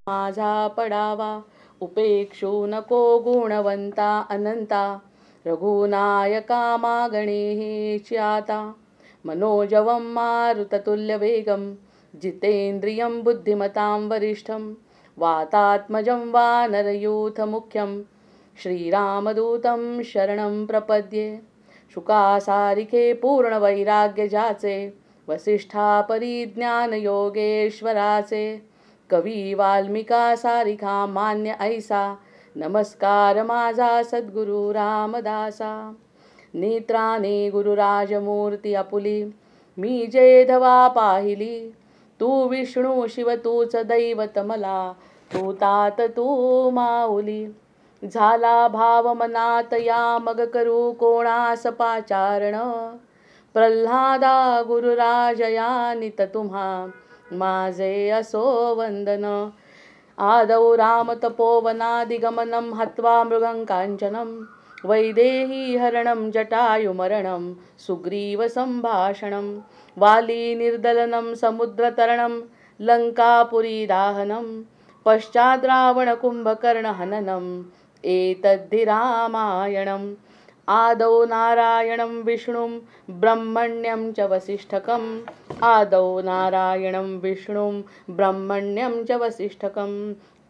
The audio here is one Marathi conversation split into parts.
माझा पडावा. उपेक्षू नको गुणवंता अनंता, रघुनायका मागणे च्याता. मनोजवं मारुततुल्यवेगं, जितेन्द्रियं बुद्धिमतां वरिष्ठं. वातात्मजं वानरयूथमुख्यं, श्रीरामदूतं शरणं प्रपद्ये. शुकासारिके पूर्णवैराग्य ज्याचे, वसिष्ठा परिज्ञान योगेश्वराचे. कवी वाल्मिका सारिखा मान्य ऐसा, नमस्कार माझा सद्गुरु रामदासा. नेत्राने गुरुराजमूर्ती आपुली, मी जे धवा पाहिली. तू विष्णू शिव तूच दैवत मला, तू तात तू माऊली. झाला भाव मनात या मग करू कोणास पाचारण. प्रल्हादा गुरुराजया नित तुम्हा, माझे असो वंदन. आदौ राम तपोवनादिगमनं, हत्वा मृगं कांचनं. वैदेही हरणं जटायुमरणं, सुग्रीव संभाषणं. वाली निर्दलनं समुद्रतरणं, लंकापुरी दाहनं. पश्चाद् रावण कुंभकर्ण हननं, एतद्धि रामायणम्. आदौ नारायणं विष्णुं ब्रह्मण्यं च वसिष्ठकम्. आदौ नारायणं विष्णुं ब्रह्मण्यं च वसिष्ठकम्.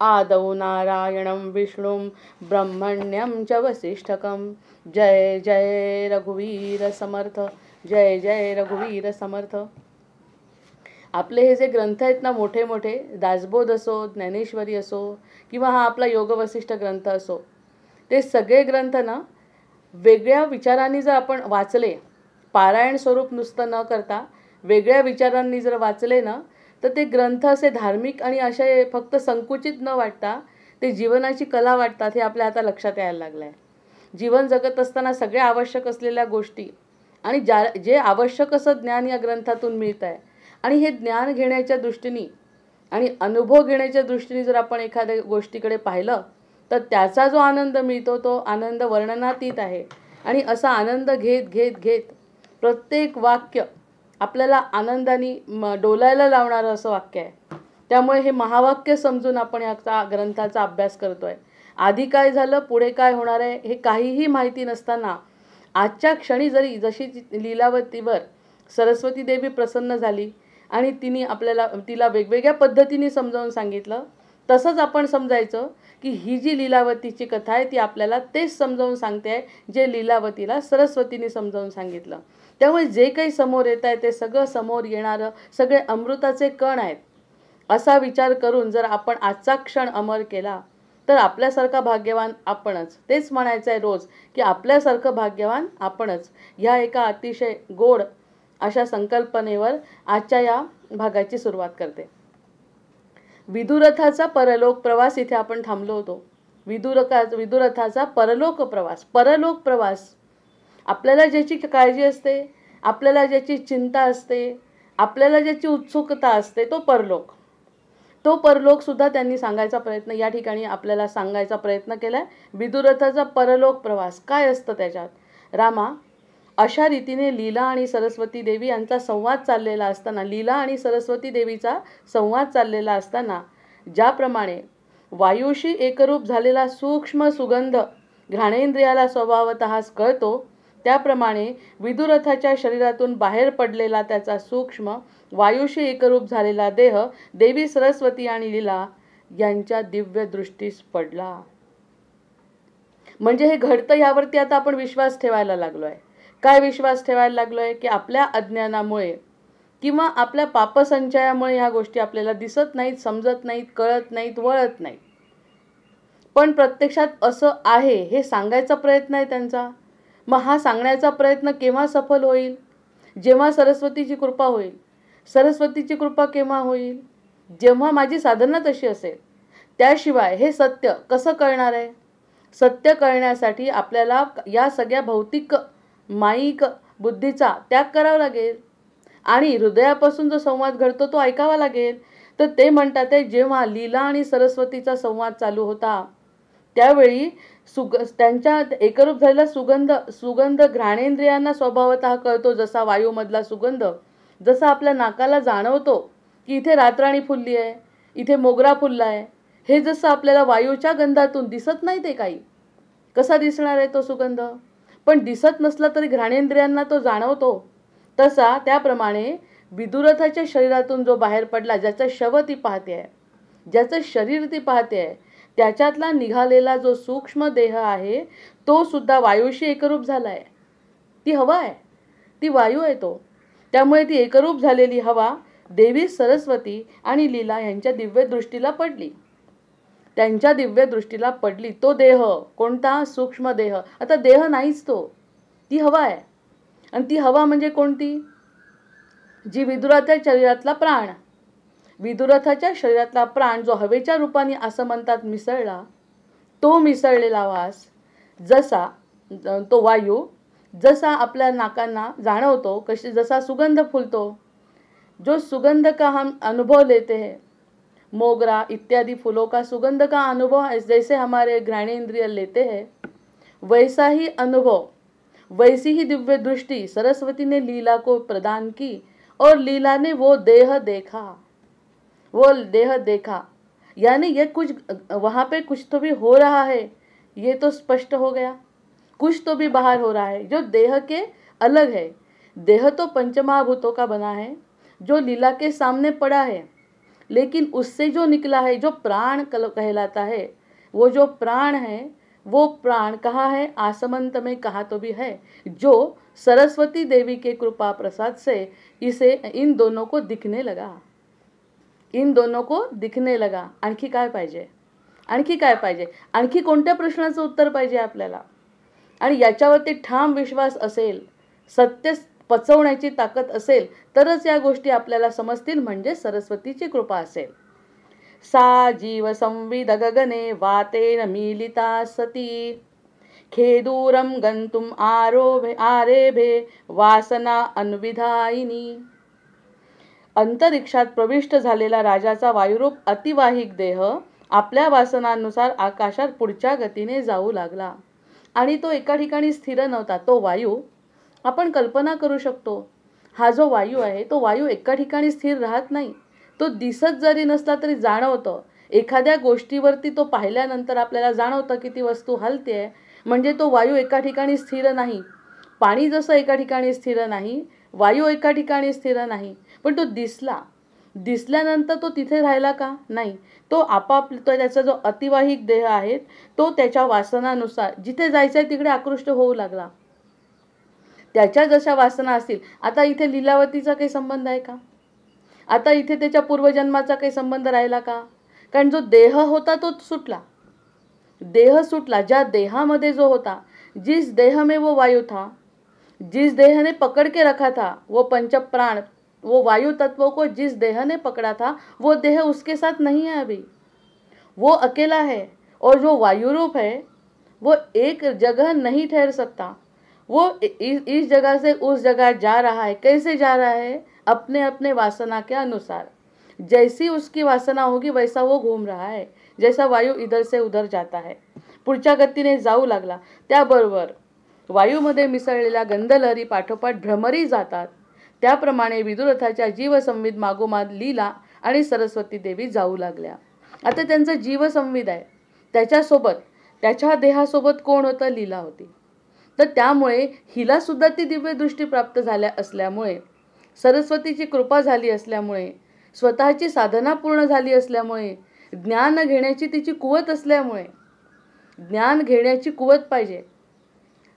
आदौ नारायणं विष्णुं ब्रह्मण्यं च वसिष्ठकम्. जय जय रघुवीर समर्थ, जय जय रघुवीर समर्थ. आपले हे जे ग्रंथ आहेत ना, मोठे मोठे दासबोध असो, ज्ञानेश्वरी असो, किंवा हा आपला योगवसिष्ठ ग्रंथ असो, ते सगळे ग्रंथ ना वेगळ्या विचारांनी जर आपण वाचले, पारायण स्वरूप नुसतं न करता वेगळ्या विचारांनी जर वाचले ना, तर ते ग्रंथ असे धार्मिक आणि असे फक्त संकुचित न वाटता ते जीवनाची कला वाटतात. हे आपल्या आता लक्षात यायला लागलं आहे. जीवन जगत असताना सगळ्या आवश्यक असलेल्या गोष्टी आणि जे आवश्यक असं ज्ञान या ग्रंथातून मिळत आहे, आणि हे ज्ञान घेण्याच्या दृष्टीने आणि अनुभव घेण्याच्या दृष्टीने जर आपण एखाद्या गोष्टीकडे पाहिलं, तर त्याचा जो आनंद मिळतो तो आनंद वर्णनातीत आहे. आणि असा आनंद घेत घेत घेत प्रत्येक वाक्य आपल्याला आनंदाने डोलायला लावणारं असं वाक्य आहे. त्यामुळे हे महावाक्य समजून आपण या ग्रंथाचा अभ्यास करतोय. आधी काय झालं, पुढे काय होणार आहे, हे काहीही माहिती नसताना आजच्या क्षणी जरी जशी लीलावतीवर सरस्वती देवी प्रसन्न झाली आणि तिला वेगवेगळ्या पद्धतीने समजावून सांगितलं, तसंच आपण समजायचं की ही जी लीलावतीची कथा आहे ती आपल्याला तेच समजावून सांगते आहे जे लीलावतीला सरस्वतीने समजावून सांगितलं. त्यामुळे जे काही समोर येत आहे ते सगळं समोर येणारं सगळे अमृताचे कण आहेत असा विचार करून जर आपण आजचा क्षण अमर केला, तर आपल्यासारखा भाग्यवान आपणच. तेच म्हणायचं आहे रोज की आपल्यासारखं भाग्यवान आपणच. ह्या एका अतिशय गोड अशा संकल्पनेवर आजच्या या भागाची सुरुवात करते. विदुरथाचा परलोक प्रवास इथे आपण थांबलो होतो. विदुरथाचा परलोक प्रवास. आपल्याला ज्याची काळजी असते, आपल्याला ज्याची चिंता असते, आपल्याला ज्याची उत्सुकता असते, तो परलोक सुद्धा त्यांनी सांगायचा प्रयत्न या ठिकाणी आपल्याला सांगायचा प्रयत्न केलाय. विदुरथाचा परलोक प्रवास काय असतं त्याच्यात. रामा, अशा रीतीने लीला आणि सरस्वती देवी यांचा संवाद चाललेला असताना, लीला आणि सरस्वती देवीचा संवाद चाललेला असताना, ज्याप्रमाणे वायूशी एकरूप झालेला सूक्ष्म सुगंध घ्राणेंद्रियाला स्वभावतः कळतो, त्याप्रमाणे विदुरथाच्या शरीरातून बाहेर पडलेला त्याचा सूक्ष्म वायूशी एकरूप झालेला देह देवी सरस्वती आणि लीला यांच्या दिव्य दृष्टीस पडला. म्हणजे हे घडतं यावरती आता आपण विश्वास ठेवायला लागलोय. काय विश्वास ठेवायला लागलोय की आपल्या अज्ञानामुळे किंवा आपल्या पापसंचयामुळे ह्या गोष्टी आपल्याला दिसत नाहीत, समजत नाहीत, कळत नाहीत, वळत नाहीत. पण प्रत्यक्षात असं आहे हे सांगायचा प्रयत्न आहे त्यांचा. मग हा सांगण्याचा प्रयत्न केव्हा सफल होईल? जेव्हा सरस्वतीची कृपा होईल. सरस्वतीची कृपा केव्हा होईल? जेव्हा माझी साधना तशी असेल. त्याशिवाय हे सत्य कसं कळणार आहे? सत्य कळण्यासाठी आपल्याला या सगळ्या भौतिक माईक बुद्धीचा त्याग करावा लागेल आणि हृदयापासून जो संवाद घडतो तो ऐकावा लागेल. तर ते म्हणतात आहे, जेव्हा लीला आणि सरस्वतीचा संवाद चालू होता त्यावेळी त्यांच्या एकरूप झालेला सुगंध घ्राणेंद्रियांना स्वभावतः कळतो. जसा वायूमधला सुगंध जसा आपल्या नाकाला जाणवतो की इथे रातराणी फुलली आहे, इथे मोगरा फुलला आहे, हे जसं आपल्याला वायूच्या गंधातून दिसत नाही ते काही, कसा दिसणार आहे तो सुगंध, पण दिसत नसला तरी घ्राणेंद्रियांना तो जाणवतो. तसा त्याप्रमाणे विदुरथाच्या शरीरातून जो बाहेर पडला, ज्याचं शव ती पाहते आहे, ज्याचं शरीर ती पाहते आहे, त्याच्यातला निघालेला जो सूक्ष्म देह आहे तो सुद्धा वायूशी एकरूप झाला आहे. ती हवा आहे, ती वायू आहे तो. त्यामुळे ती एकरूप झालेली हवा देवी सरस्वती आणि लीला यांच्या दिव्य दृष्टीला पडली. त्यांच्या दिव्य दृष्टीला पडली. तो देह कोणता? सूक्ष्म देह. आता देह नाहीच तो, ती हवा आहे. आणि ती हवा म्हणजे कोणती? जी विदुराच्या शरीरातला प्राण. विदुरथाच्या शरीरातला प्राण जो हवेच्या रूपाने असं म्हणतात मिसळला, तो मिसळलेला वास जसा तो वायू जसा आपल्या नाकांना जाणवतो, जसा सुगंध फुलतो, जो सुगंध का हम अनुभव लेते हैं, मोगरा इत्यादि फूलों का सुगंध का अनुभव जैसे हमारे घ्राणेंद्रिय लेते हैं, वैसा ही अनुभव, वैसी ही दिव्य दृष्टि सरस्वती ने लीला को प्रदान की और लीला ने वो देह देखा. वो देह देखा यानी ये कुछ वहाँ पे कुछ तो भी हो रहा है, ये तो स्पष्ट हो गया. कुछ तो भी बाहर हो रहा है जो देह के अलग है. देह तो पंचमहाभूतों का बना है जो लीला के सामने पड़ा है, लेकिन उससे जो निकला है, जो प्राण कहलाता है, वो जो प्राण है, वो प्राण कहाँ है? आसमंत में कहा तो भी है, जो सरस्वती देवी के कृपा प्रसाद से इसे इन दोनों को दिखने लगा. इन दोनों को दिखने लगा. आणखी काय पाहिजे? आणखी काय पाहिजे? आणखी कोणत्या प्रश्नाचं उत्तर पाहिजे आपल्याला? आणि याच्यावरती ठाम विश्वास असेल, सत्य पचवण्याची ताकद असेल, तरच या गोष्टी आपल्याला समजतील, म्हणजे सरस्वतीची कृपा असेल. सा जीव संविद गगने वातेन मीलिता सती, खेदूरम गंतुम आरेभे वासना अन्विधायिनी. अंतरिक्षात प्रविष्ट झालेला राजाचा वायुरूप अतिवाहिक देह आपल्या वासनांनुसार आकाशात पुढच्या गतीने जाऊ लागला. आणि तो एका ठिकाणी स्थिर नव्हता. तो वायू आपण कल्पना करू शकतो. हा जो वायू आहे तो वायू एका ठिकाणी स्थिर राहत नाही. तो दिसत जरी नसला तरी जाणवतं. एखाद्या गोष्टीवरती तो पाहिल्यानंतर आपल्याला जाणवतं की ती वस्तू हलते आहे, म्हणजे तो वायू एका ठिकाणी स्थिर नाही. पाणी जसं एका ठिकाणी स्थिर नाही, वायू एका ठिकाणी स्थिर नाही. पण तो दिसल्यानंतर तो तिथे राहिला का? नाही. तो त्याचा जो अतिवाहिक देह आहे तो त्याच्या वासनानुसार जिथे जायचं आहे तिकडे आकृष्ट होऊ लागला. त्याच्या जशा वासना असतील. आता इथे लीलावतीचा काही संबंध आहे का? आता इथे त्याच्या पूर्वजन्माचा काही संबंध राहिला का? कारण जो देह होता तो सुटला. देह सुटला. ज्या देहामध्ये जो होता, जिस देह में वो वायु था, जिस देह ने पकड़ के रखा था, वो पंच प्राण, वो वायु तत्वों को जिस देह ने पकड़ा था, वो देह उसके साथ नहीं है अभी. वो अकेला है. और जो वायु रूप है वो एक जगह नहीं ठहर सकता. वो इस जगह से उस जगह जा रहा है. कैसे जा रहा है? अपने अपने वासना के अनुसार. जैसी उसकी वासना होगी वैसा वो घूम रहा है. जैसा वायू इधर से उधर जाता है. पुढच्या गतीने जाऊ लागला. त्याबरोबर वायूमध्ये मिसळलेल्या गंधलहरी पाठोपाठ भ्रमरी जातात. त्याप्रमाणे विदुरथाच्या जीवसंविद मागोमाग लीला आणि सरस्वती देवी जाऊ लागल्या. आता त्यांचं जीवसंविद आहे. त्याच्यासोबत त्याच्या देहासोबत कोण होतं? लीला होती. तर त्यामुळे हिला सुद्धा ती दिव्य दृष्टी प्राप्त झाल्या असल्यामुळे, सरस्वतीची कृपा झाली असल्यामुळे, स्वतःची साधना पूर्ण झाली असल्यामुळे, ज्ञान घेण्याची तिची कुवत असल्यामुळे, ज्ञान घेण्याची कुवत पाहिजे.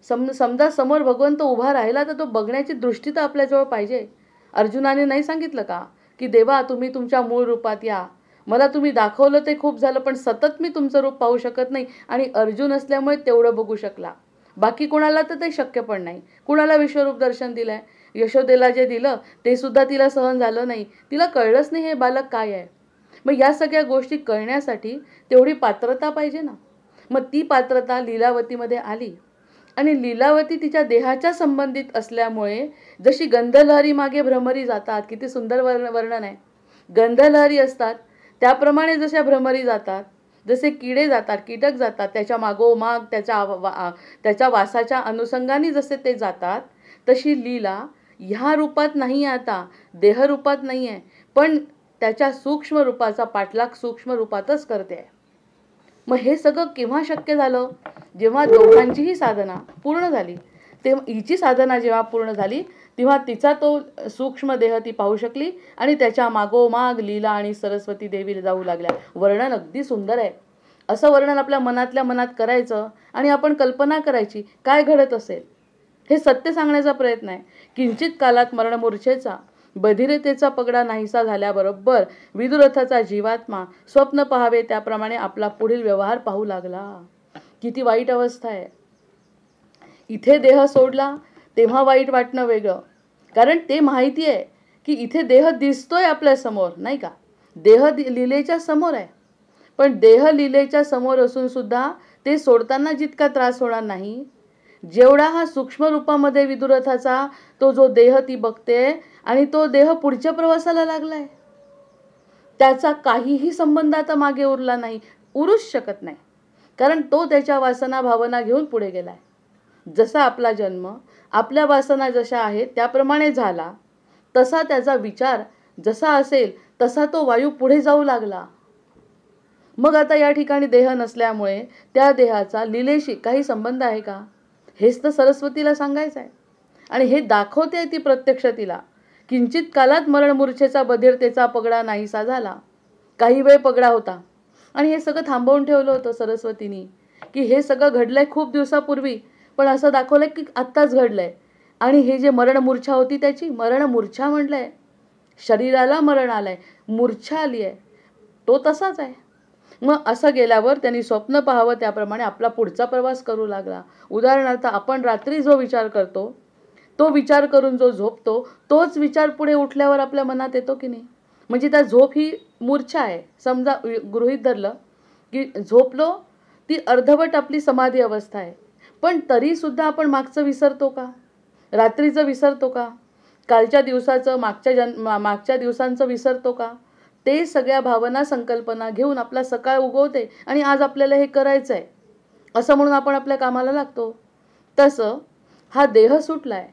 समजा समोर भगवंत उभा राहिला तर तो बघण्याची दृष्टी तर आपल्याजवळ पाहिजे. अर्जुनाने नाही सांगितलं का की देवा तुम्ही तुमच्या मूळ रूपात या, मला तुम्ही दाखवलं ते खूप झालं, पण सतत मी तुमचं रूप पाहू शकत नाही. आणि अर्जुन असल्यामुळे तेवढं बघू शकला. बाकी कोणाला तर ते शक्य पण नाही. कुणाला विश्वरूप दर्शन दिलंय? यशोदेला जे दिलं ते सुद्धा तिला सहन झालं नाही. तिला कळलंच नाही हे बालक काय आहे. मग या सगळ्या गोष्टी कळण्यासाठी तेवढी पात्रता पाहिजे ना. मग ती पात्रता लीलावतीमध्ये आली. आणि लीलावती तिच्या देहाच्या संबंधित असल्यामुळे जशी गंधलहरी मागे भ्रमरी जातात, किती सुंदर वर्णन आहे. गंधलहरी असतात त्याप्रमाणे जशा भ्रमरी जातात, जसे किडे जातात, कीटक जातात, त्याच्या मागोमाग त्याच्या वासाच्या अनुषंगाने जसे ते जातात, तशी लीला ह्या रूपात नाही आहे. आता देहरूपात नाही आहे, पण त्याच्या सूक्ष्म रूपाचा पाठलाग सूक्ष्म रूपातच करते आहे. मग हे सगळं केव्हा शक्य झालं? जेव्हा दोघांचीही साधना पूर्ण झाली. तेव्हा हिची साधना जेव्हा पूर्ण झाली तेव्हा तिचा तो सूक्ष्म देह ती पाहू शकली आणि त्याच्या मागोमाग लीला आणि सरस्वती देवी जाऊ लागल्या. वर्णन अगदी सुंदर आहे. असं वर्णन आपल्या मनातल्या मनात करायचं आणि आपण कल्पना करायची काय घडत असेल. हे सत्य सांगण्याचा प्रयत्न आहे. किंचित कालात मरणमूर्छेचा बधिरतेचा पगडा नाहीसा झाल्याबरोबर विदुरथाचा जीवात्मा स्वप्न पाहावे त्याप्रमाणे आपला पुढील व्यवहार पाहू लागला. किती वाईट अवस्था आहे. इथे देह सोडला तेव्हा वाईट वाटणं वेगळं, कारण ते माहिती आहे की इथे देह दिसतोय आपल्या समोर, नाही का? देह लीलेच्या समोर आहे, पण देह लीलेच्या समोर असून सुद्धा ते सोडताना जितका त्रास होणार नाही जेवढा हा सूक्ष्म रूपामध्ये विदुरथाचा तो जो देह ती बघते आणि तो देह पुढच्या प्रवासाला लागलाय, त्याचा काहीही संबंध आता मागे उरला नाही, उरूच शकत नाही. कारण तो त्याच्या वासना भावना घेऊन पुढे गेलाय. जसा आपला जन्म आपल्या वासना जशा आहेत त्याप्रमाणे झाला, तसा त्याचा विचार जसा असेल तसा तो वायू पुढे जाऊ लागला. मग आता या ठिकाणी देह नसल्यामुळे त्या देहाचा लीलेशी काही संबंध आहे का? हेच तर सरस्वतीला सांगायचं आहे. आणि हे दाखवते ती प्रत्यक्ष तिला. किंचित कालात मरणमूर्छेचा बधिरतेचा पगडा नाहीसा झाला. काही वेळ पगडा होता आणि हे सगळं थांबवून ठेवलं होतं सरस्वतीनी, की हे सगळं घडलंय खूप दिवसापूर्वी, पण असं दाखवलंय की आत्ताच घडलंय. आणि हे जे मरणमूर्छा होती त्याची मरणमूर्छा म्हटलंय. शरीराला मरण आलंय, मूर्छा आली आहे, तो तसाच आहे. मग असं गेल्यावर त्यांनी स्वप्न पाहावं त्याप्रमाणे आपला पुढचा प्रवास करू लागला. उदाहरणार्थ आपण रात्री जो विचार करतो, तो विचार करून जो झोपतो, तोच विचार पुढे उठल्यावर आपल्या मनात येतो की नाही? म्हणजे त्या झोप ही मूर्छा आहे. समजा गृहीत धरलं की झोपलो, ती अर्धवट आपली समाधी अवस्था आहे, पण तरीसुद्धा आपण मागचं विसरतो का? रात्रीचं विसरतो का? कालच्या दिवसाचं मागच्या दिवसांचं विसरतो का? ते सगळ्या भावना संकल्पना घेऊन आपला सकाळ उगवते आणि आज आपल्याला हे करायचं आहे असं म्हणून आपण आपल्या कामाला लागतो. तसं हा देह सुटलाय.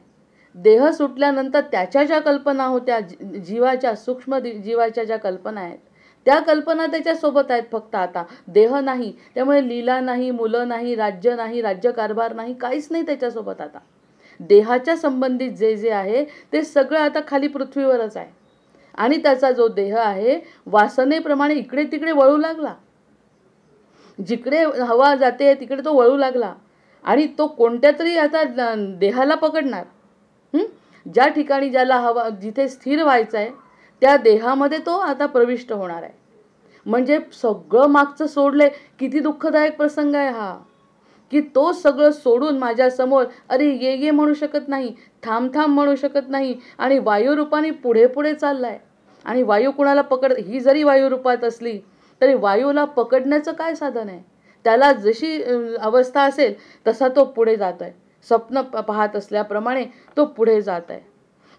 देह सुटल्यानंतर त्याच्या ज्या कल्पना होत्या, जीवाच्या सूक्ष्म जीवाच्या ज्या कल्पना आहेत, त्या कल्पना त्याच्यासोबत आहेत. फक्त आता देह नाही, त्यामुळे लीला नाही, मुलं नाही, राज्य नाही, राज्यकारभार नाही, काहीच नाही त्याच्यासोबत. आता देहाच्या संबंधित जे जे आहे ते सगळं आता खाली पृथ्वीवरच आहे. आणि त्याचा जो देह आहे वासनेप्रमाणे इकडे तिकडे वळू लागला. जिकडे हवा जाते तिकडे तो वळू लागला आणि तो कोणत्या तरी आता देहाला पकडणार. ज्या ठिकाणी ज्याला हवा, जिथे स्थिर व्हायचं आहे त्या देहामध्ये तो आता प्रविष्ट होणार आहे. म्हणजे सगळं मागचं सोडले. किती दुःखदायक प्रसंग आहे हा, की तो सगळं सोडून माझ्यासमोर अरे ये ये म्हणू शकत नाही, थांब थांब म्हणू शकत नाही आणि वायुरूपाने पुढे पुढे चाललाय. आणि वायू कुणाला ही जरी वायुरूपात असली तरी वायूला पकडण्याचं काय साधन आहे? त्याला जशी अवस्था असेल तसा तो पुढे जात आहे. स्वप्न पाहत असल्याप्रमाणे तो पुढे जात आहे.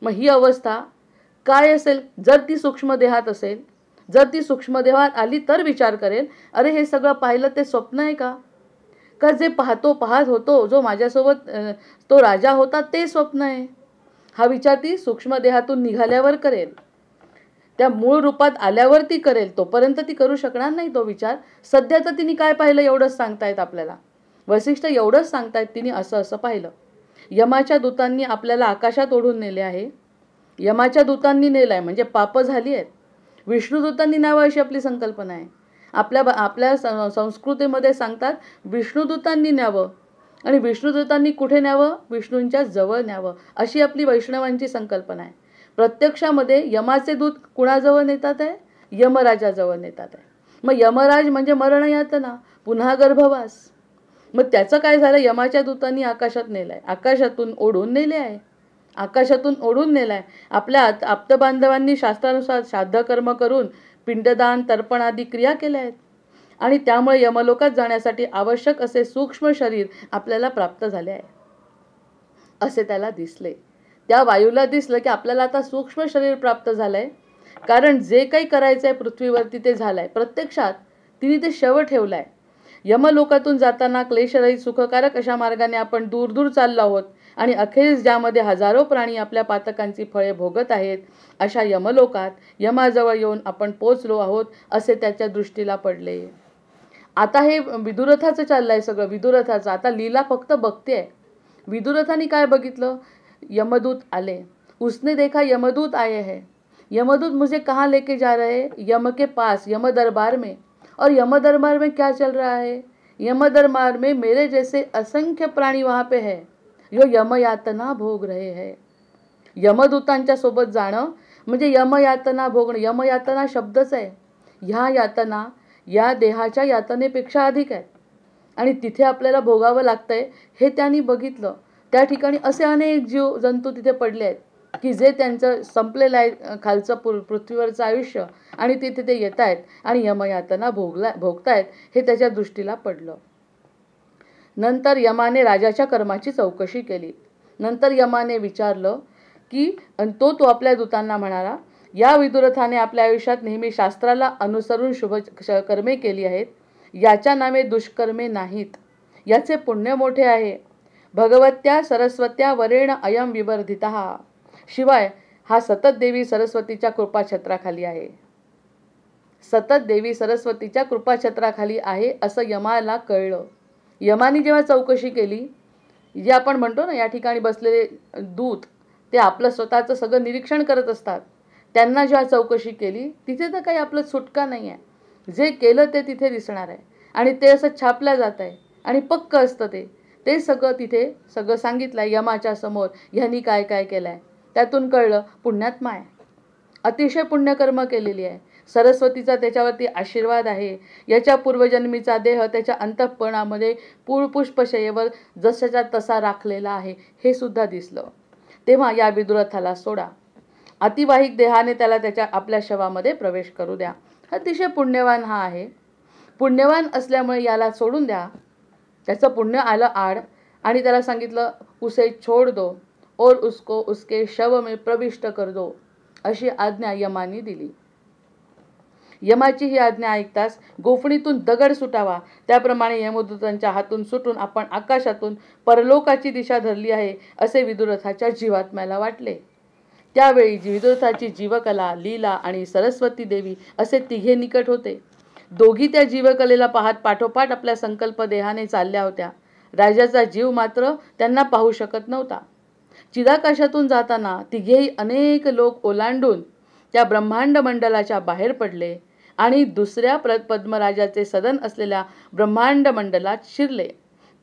मग ही अवस्था काय असेल? जर ती सूक्ष्म देहात असेल, जर ती सूक्ष्म देहात आली तर विचार करेल, अरे हे सगळं पाहिलं ते स्वप्न आहे का? का जे पाहत होतो, जो माझ्यासोबत तो राजा होता, ते स्वप्न आहे? हा विचार ती सूक्ष्म देहातून निघाल्यावर करेल. त्या मूळ रूपात आल्यावर ती करेल. तोपर्यंत ती करू शकणार नाही तो विचार. सध्या तर तिने काय पाहिलं एवढंच सांगतायत आपल्याला. वसिष्ठ एवढंच सांगतायत, तिने असं असं पाहिलं. यमाच्या दूतांनी आपल्याला आकाशात ओढून नेले आहे. यमाच्या दूतांनी नेलाय म्हणजे पाप झाली आहेत. विष्णुदूतांनी न्यावं अशी आपली संकल्पना आहे. आपल्या संस्कृतीमध्ये सांगतात विष्णुदूतांनी न्यावं. आणि विष्णुदूतांनी कुठे न्यावं? विष्णूंच्या जवळ न्यावं अशी आपली वैष्णवांची संकल्पना आहे. प्रत्यक्षामध्ये यमाचे दूत कुणाजवळ नेतात आहे? यमराजाजवळ नेतात आहे. मग यमराज म्हणजे मरण यातना, पुन्हा गर्भवास. मग त्याचं काय झालं? यमाच्या दूतांनी आकाशात नेलाय, आकाशातून ओढून नेले आहे. आकाशातून ओढून नेलाय. आपल्या आप्तबांधवांनी शास्त्रानुसार श्राद्धकर्म करून पिंडदान तर्पण आदी क्रिया केल्या आहेत आणि त्यामुळे यमलोकात जाण्यासाठी आवश्यक असे सूक्ष्म शरीर आपल्याला प्राप्त झाले आहे असे त्याला दिसले. त्या वायूला दिसलं की आपल्याला आता सूक्ष्म शरीर प्राप्त झालंय, कारण जे काही करायचं आहे पृथ्वीवरती ते झालंय. प्रत्यक्षात तिने ते शव ठेवलाय. यमलोकातून जाताना क्लेशरहित सुखकारक अशा मार्गाने आपण दूर दूर चाललो आहोत आणि अखेरीस ज्यामध्ये हजारो प्राणी आपल्या पातकांची फळे भोगत आहेत अशा यमलोकात यमाजवळ येऊन आपण पोचलो आहोत असे त्याच्या दृष्टीला पडले. आता हे विदुरथाचं चाललंय सगळं, विदुरथाचं. आता लीला फक्त बघते. विदुरथाने काय बघितलं? यमदूत आले. उसने देखा यमदूत आए हैं. यमदूत मुझे कहाँ लेके जा रहे हैं? यम के पास, यम दरबार में. और यम दरबार में क्या चल रहा है? यम दरबार में मेरे जैसे असंख्य प्राणी वहाँ पे है, जो यमयातना भोग रहे हैं. यमदूतांच्या सोबत जाणं म्हणजे यमयातना भोगणं. यमयातना शब्दच आहे. ह्या यातना या देहाच्या यातनेपेक्षा अधिक आहेत आणि तिथे आपल्याला भोगावं लागतंय हे त्यांनी बघितलं. त्या ठिकाणी असे अनेक जीव जंतू तिथे पडले आहेत की जे त्यांचं संपलेलं आहे खालचं पृथ्वीवरचं आयुष्य आणि तिथे ते येत आहेत आणि यमयातना भोगतायत हे त्याच्या दृष्टीला पडलं. नंतर यमाने राजाच्या कर्माची चौकशी केली. नंतर यमाने विचारलं की तो आपल्या दूतांना म्हणाला, या विदुरथाने आपल्या आयुष्यात नेहमी शास्त्राला अनुसरून शुभ कर्मे केली आहेत. याच्या नामे दुष्कर्मे नाहीत. याचे पुण्य मोठे आहे. भगवत्या सरस्वत्या वरेण अयम विवर्धितः. शिवाय हा सतत देवी सरस्वतीच्या कृपाछत्राखाली आहे. सतत देवी सरस्वतीच्या कृपाछत्राखाली आहे असं यमाला कळलं. यमाने जेव्हा चौकशी केली, जे आपण म्हणतो ना या ठिकाणी बसलेले दूत ते आपलं स्वतःचं सगळं निरीक्षण करत असतात. त्यांना जेव्हा चौकशी केली तिथे तर काही आपलं सुटका नाही आहे. जे केलं ते तिथे दिसणार आहे आणि ते असं छापलं जात आहे आणि पक्क असतं ते सगळं तिथे सगळं सांगितलं आहे यमाच्या समोर. ह्यांनी काय काय केलं आहे त्यातून कळलं पुण्यात्मा आहे, अतिशय पुण्यकर्म केलेली आहे. सरस्वतीचा त्याच्यावरती आशीर्वाद आहे. याच्या पूर्वजन्मीचा देह त्याच्या अंतःकरणामध्ये पुष्पशयेवर जसाच्या तसा राखलेला आहे हे सुद्धा दिसलं. तेव्हा या विदुरथाला सोडा. अतिवाहिक देहाने त्याला आपल्या शवामध्ये प्रवेश करू द्या. अतिशय पुण्यवान हा आहे. पुण्यवान असल्यामुळे याला सोडून द्या. त्याचं पुण्य आलं आड आणि त्याला सांगितलं उसे छोड़ दो और उसको उसके शव में प्रविष्ट कर दो अशी आज्ञा यमानी दिली. यमाची ही आज्ञा ऐकताच गोफणीतून दगड सुटावा त्याप्रमाणे यमदूतांच्या हातून सुटून आपण आकाशातून परलोकाची दिशा धरली आहे असे विदुरथाच्या जीवात्म्याला वाटले. त्यावेळी विदुरथाची जीवकला, लीला आणि सरस्वती देवी असे तिघे निकट होते. दोघी त्या जीवकलेला पाहत पाठोपाठ आपल्या संकल्प देहाने चालल्या होत्या. राजाचा जीव मात्र त्यांना पाहू शकत नव्हता. चिदाकाशातून जाताना तिघेही अनेक लोक ओलांडून त्या ब्रह्मांड मंडलाच्या बाहेर पडले आणि दुसऱ्या पद्मराजाचे सदन असलेल्या ब्रह्मांड मंडलात शिरले.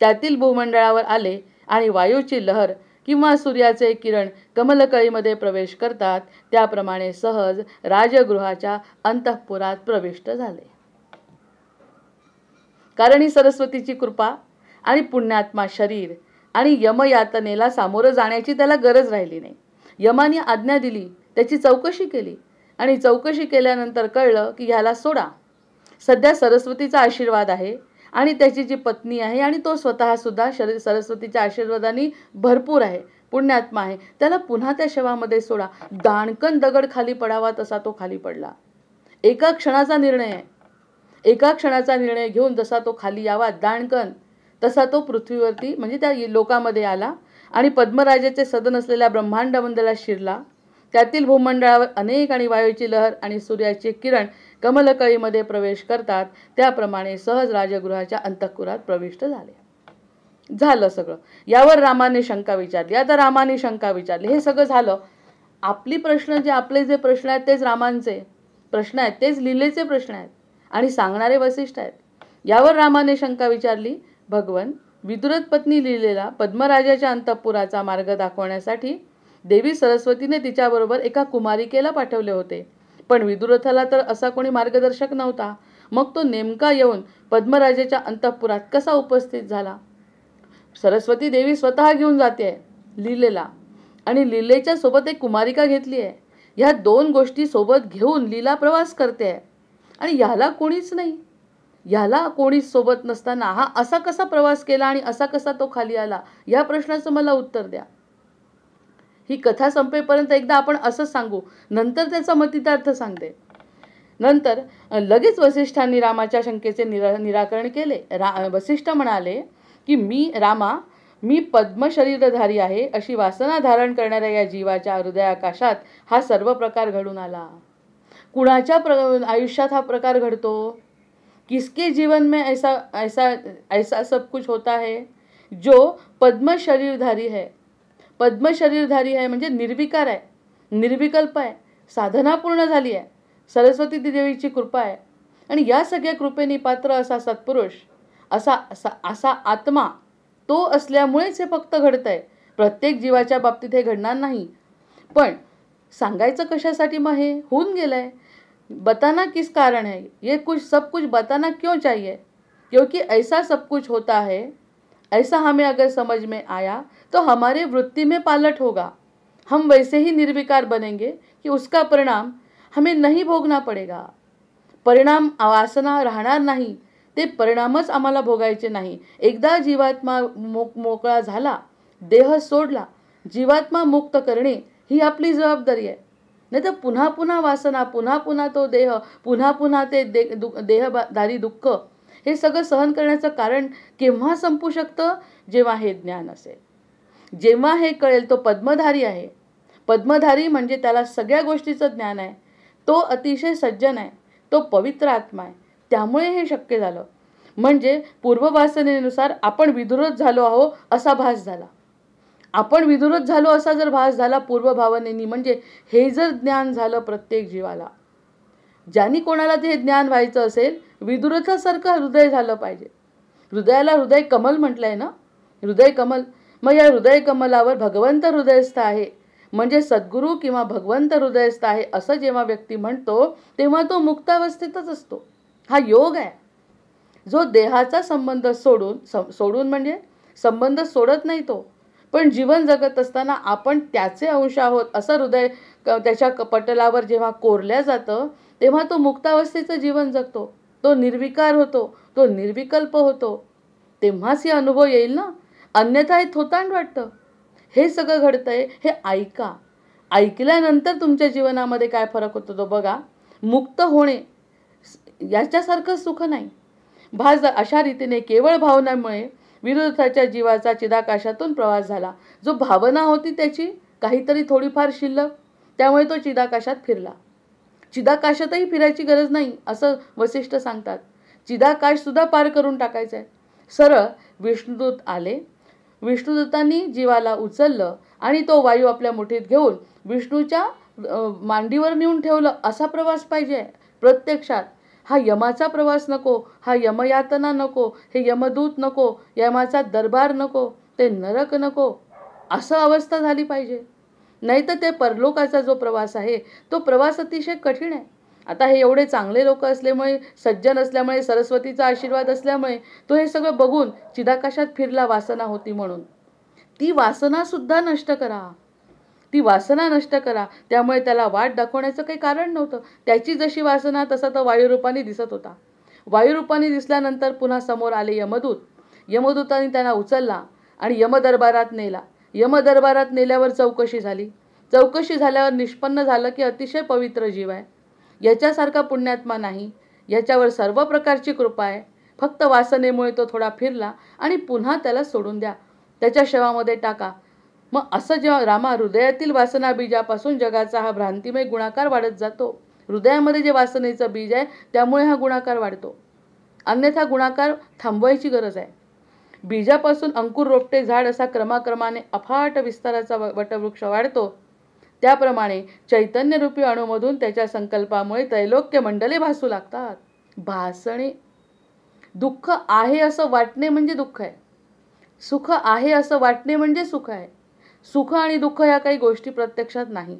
त्यातील भूमंडळावर आले आणि वायूची लहर किंवा सूर्याचे किरण कमलकळीमध्ये प्रवेश करतात त्याप्रमाणे सहज राजगृहाच्या अंतःपुरात प्रविष्ट झाले. कारण ही सरस्वतीची कृपा आणि पुण्यात्मा शरीर आणि यमयातनेला सामोरं जाण्याची त्याला गरज राहिली नाही. यमाने आज्ञा दिली, त्याची चौकशी केली आणि चौकशी केल्यानंतर कळलं की ह्याला सोडा. सध्या सरस्वतीचा आशीर्वाद आहे आणि त्याची जी पत्नी आहे आणि तो स्वतः सुद्धा सरस्वतीच्या आशीर्वादाने भरपूर आहे, पुण्यात्मा आहे. त्याला पुन्हा त्या शवामध्ये सोडा. दाणकन दगड खाली पडावा तसा तो खाली पडला. एका क्षणाचा निर्णय आहे. एका क्षणाचा निर्णय घेऊन जसा तो खाली यावा दाणकन तसा तो पृथ्वीवरती म्हणजे त्या लोकामध्ये आला आणि पद्मराजाचे सदन असलेल्या ब्रह्मांड मंडळात शिरला. त्यातील भूमंडळावर अनेक आणि वायूची लहर आणि सूर्याचे किरण कमलकळीमध्ये प्रवेश करतात त्याप्रमाणे सहज राजगृहाच्या अंतःपुरात प्रविष्ट झाले. झालं सगळं. यावर रामाने शंका विचारली. आता रामाने शंका विचारली. हे सगळं झालं. आपले जे प्रश्न आहेत तेच रामांचे प्रश्न आहेत, तेच लीलेचे प्रश्न आहेत आणि सांगणारे वसिष्ठ आहेत. यावर रामाने शंका विचारली. भगवन, विदुरथ पत्नी लीलेला पद्मराजाच्या अंतःपुराचा मार्ग दाखवण्यासाठी देवी सरस्वतीने तिच्याबरोबर एका कुमारिकेला पाठवले होते. पण विदुरथाला तर असा कोणी मार्गदर्शक नव्हता. मग तो नेमका येऊन पद्मराजाच्या अंतःपुरात कसा उपस्थित झाला? सरस्वती देवी स्वतः घेऊन जाते लीलेला आणि लीलेच्या सोबत एक कुमारिका घेतली आहे. ह्या दोन गोष्टी सोबत घेऊन लीला प्रवास करते आणि ह्याला कोणीच नाही. ह्याला कोणीच सोबत नसताना हा असा कसा प्रवास केला आणि असा कसा तो खाली आला? या प्रश्नाचं मला उत्तर द्या. ही कथा संपेपर्यंत एकदा आपण असंच सांगू, नंतर त्याचा मतितार्थ सांगते. नंतर लगेच वसिष्ठांनी रामाच्या शंकेचे निराकरण केले. वसिष्ठ म्हणाले की मी पद्मशरीरधारी आहे अशी वासना धारण करणाऱ्या या जीवाच्या हृदयाकाशात हा सर्व प्रकार घडून आला. कुणाच्या आयुष्यात हा प्रकार घडतो किसके जीवन में ऐसा ऐसा ऐसा सब कुछ होता है जो पद्म शरीरधारी है. पद्म शरीरधारी आहे म्हणजे निर्विकार आहे, निर्विकल्प आहे, साधना पूर्ण झाली आहे, सरस्वती देवीची कृपा आहे. आणि या सगळ्या कृपेने पात्र असा सत्पुरुष, असा असा असा आत्मा तो असल्यामुळेच हे फक्त घडतंय. प्रत्येक जीवाच्या बाबतीत हे घडणार नाही. पण सांगायचं कशासाठी मग हे होऊन गेलंय. बताना किस कारण है, ये कुछ सब कुछ बताना क्यों चाहिए, क्योंकि ऐसा सब कुछ होता है. ऐसा हमें अगर समझ में आया तो हमारे वृत्ति में पालट होगा. हम वैसे ही निर्विकार बनेंगे कि उसका परिणाम हमें नहीं भोगना पड़ेगा. परिणाम वासना राहणार नाही, ते परिणामच आम्हाला भोगायचे नाही. एकदा जीवात्मा मोकळा झाला, देह सोडला, जीवात्मा मुक्त करणे ही आपली जबाबदारी आहे. नाही तर पुन्हा पुन्हा वासना, पुन्हा पुन्हा तो देह, पुन्हा पुन्हा ते देहधारी दुःख, हे सगळं सहन करण्याचं कारण केव्हा संपू शकतं, जेव्हा हे ज्ञान असेल. जेव्हा हे कळेल तो पद्मधारी आहे. पद्मधारी म्हणजे त्याला सगळ्या गोष्टीचं ज्ञान आहे. तो अतिशय सज्जन आहे, तो पवित्र आत्मा आहे. त्यामुळे हे शक्य झालं. म्हणजे पूर्ववासनेनुसार आपण विदुरच झालो आहो असा भास झाला. आपण विदुरच झालो असा जर भास झाला पूर्वभावनेनी, म्हणजे हे जर ज्ञान झालं प्रत्येक जीवाला, ज्यांनी कोणाला ते ज्ञान व्हायचं असेल, विदुरथासारखं हृदय झालं पाहिजे. हृदयाला हृदय कमल म्हटलंय ना, हृदय कमल. मग या हृदय कमलावर भगवंत हृदयस्थ आहे, म्हणजे सद्गुरू किंवा भगवंत हृदयस्थ आहे असं जेव्हा व्यक्ती म्हणतो तेव्हा तो मुक्तावस्थेतच असतो. हा योग आहे. जो देहाचा संबंध सोडून म्हणजे संबंध सोडत नाही तो, पण जीवन जगत असताना आपण त्याचे अंश आहोत असं हृदय त्याच्या पटलावर जेव्हा कोरल्या जातं तेव्हा तो मुक्तावस्थेचं जीवन जगतो. तो निर्विकार होतो, तो निर्विकल्प होतो. तेव्हाच हे अनुभव येईल ना. अन्यथा हे थोतांड वाटतं. हे सगळं घडतंय हे ऐका. ऐकल्यानंतर तुमच्या जीवनामध्ये काय फरक होतो तो बघा. मुक्त होणे याच्यासारखं सुख नाही. अशा रीतीने केवळ भावनामुळे विरोधाच्या जीवाचा चिदाकाशातून प्रवास झाला. जो भावना होती त्याची काहीतरी थोडीफार शिल्लक, त्यामुळे तो चिदाकाशात फिरला. चिदाकाशातही फिरायची गरज नाही असं वसिष्ठ सांगतात. चिदाकाश सुद्धा पार करून टाकायचं आहे. सरळ विष्णुदूत आले. विष्णुदूतांनी जीवाला उचललं आणि तो वायू आपल्या मुठीत घेऊन विष्णूच्या मांडीवर नेऊन ठेवलं. असा प्रवास पाहिजे प्रत्यक्षात. हा यमाचा प्रवास नको, हा यमयातना नको, हे यमदूत नको, यमाचा दरबार नको, ते नरक नको, असं अवस्था झाली पाहिजे. नाही तर ते परलोकाचा जो प्रवास आहे तो प्रवास अतिशय कठीण आहे. आता हे एवढे चांगले लोक असल्यामुळे, सज्जन असल्यामुळे, सरस्वतीचा आशीर्वाद असल्यामुळे तो हे सगळं बघून चिदाकाशात फिरला वासना होती म्हणून. ती वासना सुद्धा नष्ट करा, ती वासना नष्ट करा. त्यामुळे त्याला वाट दाखवण्याचं काही कारण नव्हतं. त्याची जशी वासना तसा तो वायुरूपाने दिसत होता. वायुरूपाने दिसल्यानंतर पुन्हा समोर आले यमदूत. यमदूतांनी त्यांना उचलला आणि यमदरबारात नेला. यमदरबारात नेल्यावर चौकशी झाली. चौकशी झाल्यावर निष्पन्न झालं की अतिशय पवित्र जीव आहे, याच्यासारखा पुण्यात्मा नाही, याच्यावर सर्व प्रकारची कृपा आहे. फक्त वासनेमुळे तो थोडा फिरला आणि पुन्हा त्याला सोडून द्या, त्याच्या शवामध्ये टाका. मग असं जेव्हा रामा हृदयातील वासना बीजापासून जगाचा हा भ्रांतिमय गुणाकार वाढत जातो. हृदयामध्ये जे वासनेचं बीज आहे त्यामुळे हा गुणाकार वाढतो. अन्यथा गुणाकार थांबवायची गरज आहे. बीजापासून अंकुर रोपटे झाड असा क्रमाक्रमाने अफाट विस्ताराचा वटवृक्ष वाढतो. त्याप्रमाणे चैतन्यरूपी अणूमधून त्याच्या संकल्पामुळे त्रैलोक्य मंडले भासू लागतात. भासणे. दुःख आहे असं वाटणे म्हणजे दुःख आहे. सुख आहे असं वाटणे म्हणजे सुख आहे. सुख आणि दुःख या काही गोष्टी प्रत्यक्षात नाही.